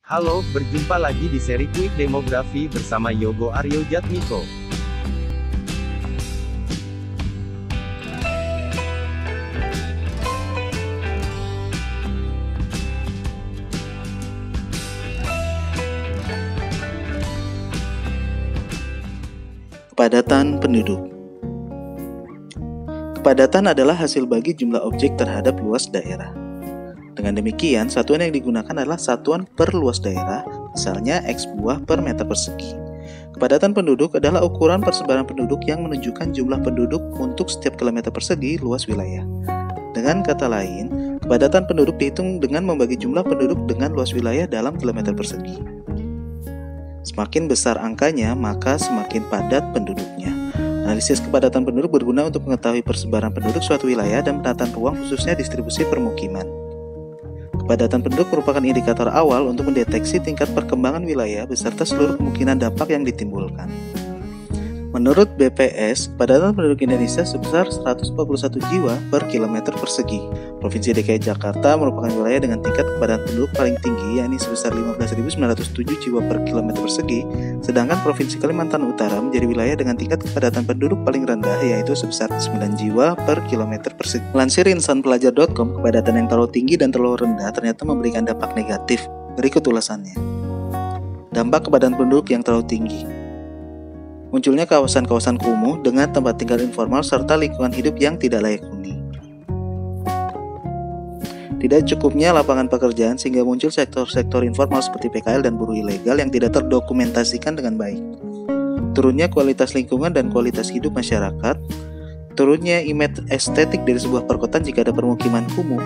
Halo, berjumpa lagi di seri Quick Demografi bersama Yogo Aryo Jatmiko. Kepadatan penduduk. Kepadatan adalah hasil bagi jumlah objek terhadap luas daerah. Dengan demikian, satuan yang digunakan adalah satuan per luas daerah, misalnya X buah per meter persegi. Kepadatan penduduk adalah ukuran persebaran penduduk yang menunjukkan jumlah penduduk untuk setiap kilometer persegi luas wilayah. Dengan kata lain, kepadatan penduduk dihitung dengan membagi jumlah penduduk dengan luas wilayah dalam kilometer persegi. Semakin besar angkanya, maka semakin padat penduduknya. Analisis kepadatan penduduk berguna untuk mengetahui persebaran penduduk suatu wilayah dan penataan ruang, khususnya distribusi permukiman. Kepadatan penduduk merupakan indikator awal untuk mendeteksi tingkat perkembangan wilayah beserta seluruh kemungkinan dampak yang ditimbulkan. Menurut BPS, kepadatan penduduk Indonesia sebesar 141 jiwa per kilometer persegi. Provinsi DKI Jakarta merupakan wilayah dengan tingkat kepadatan penduduk paling tinggi, yakni sebesar 15.907 jiwa per kilometer persegi, sedangkan Provinsi Kalimantan Utara menjadi wilayah dengan tingkat kepadatan penduduk paling rendah, yaitu sebesar 9 jiwa per kilometer persegi. Melansir insanpelajar.com, kepadatan yang terlalu tinggi dan terlalu rendah ternyata memberikan dampak negatif. Berikut ulasannya. Dampak kepadatan penduduk yang terlalu tinggi. Munculnya kawasan-kawasan kumuh dengan tempat tinggal informal serta lingkungan hidup yang tidak layak huni. Tidak cukupnya lapangan pekerjaan sehingga muncul sektor-sektor informal seperti PKL dan buruh ilegal yang tidak terdokumentasikan dengan baik. Turunnya kualitas lingkungan dan kualitas hidup masyarakat. Turunnya image estetik dari sebuah perkotaan jika ada permukiman kumuh.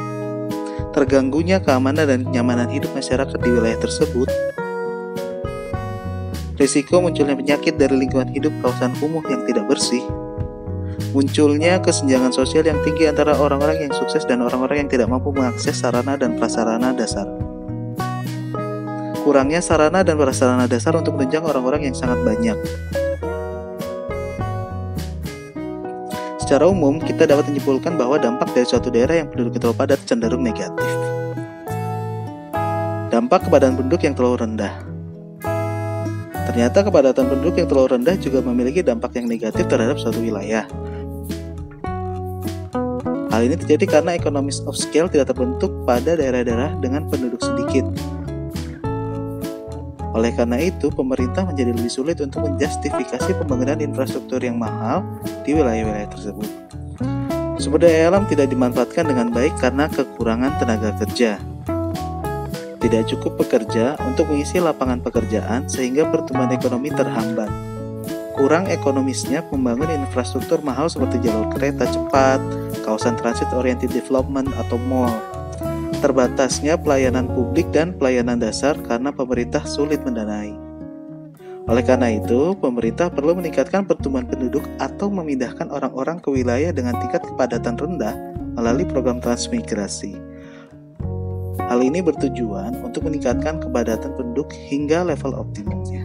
Terganggunya keamanan dan kenyamanan hidup masyarakat di wilayah tersebut. Risiko munculnya penyakit dari lingkungan hidup kawasan kumuh yang tidak bersih. Munculnya kesenjangan sosial yang tinggi antara orang-orang yang sukses dan orang-orang yang tidak mampu mengakses sarana dan prasarana dasar. Kurangnya sarana dan prasarana dasar untuk menunjang orang-orang yang sangat banyak. Secara umum, kita dapat menyimpulkan bahwa dampak dari suatu daerah yang penduduknya terlalu padat cenderung negatif. Dampak kepadatan penduduk yang terlalu rendah. Ternyata kepadatan penduduk yang terlalu rendah juga memiliki dampak yang negatif terhadap suatu wilayah. Hal ini terjadi karena economies of scale tidak terbentuk pada daerah-daerah dengan penduduk sedikit. Oleh karena itu, pemerintah menjadi lebih sulit untuk menjustifikasi pembangunan infrastruktur yang mahal di wilayah-wilayah tersebut. Sumber daya alam tidak dimanfaatkan dengan baik karena kekurangan tenaga kerja. Tidak cukup pekerja untuk mengisi lapangan pekerjaan sehingga pertumbuhan ekonomi terhambat. Kurang ekonomisnya membangun infrastruktur mahal seperti jalur kereta cepat, kawasan transit oriented development atau mall. Terbatasnya pelayanan publik dan pelayanan dasar karena pemerintah sulit mendanai. Oleh karena itu, pemerintah perlu meningkatkan pertumbuhan penduduk atau memindahkan orang-orang ke wilayah dengan tingkat kepadatan rendah melalui program transmigrasi. Hal ini bertujuan untuk meningkatkan kepadatan penduduk hingga level optimumnya.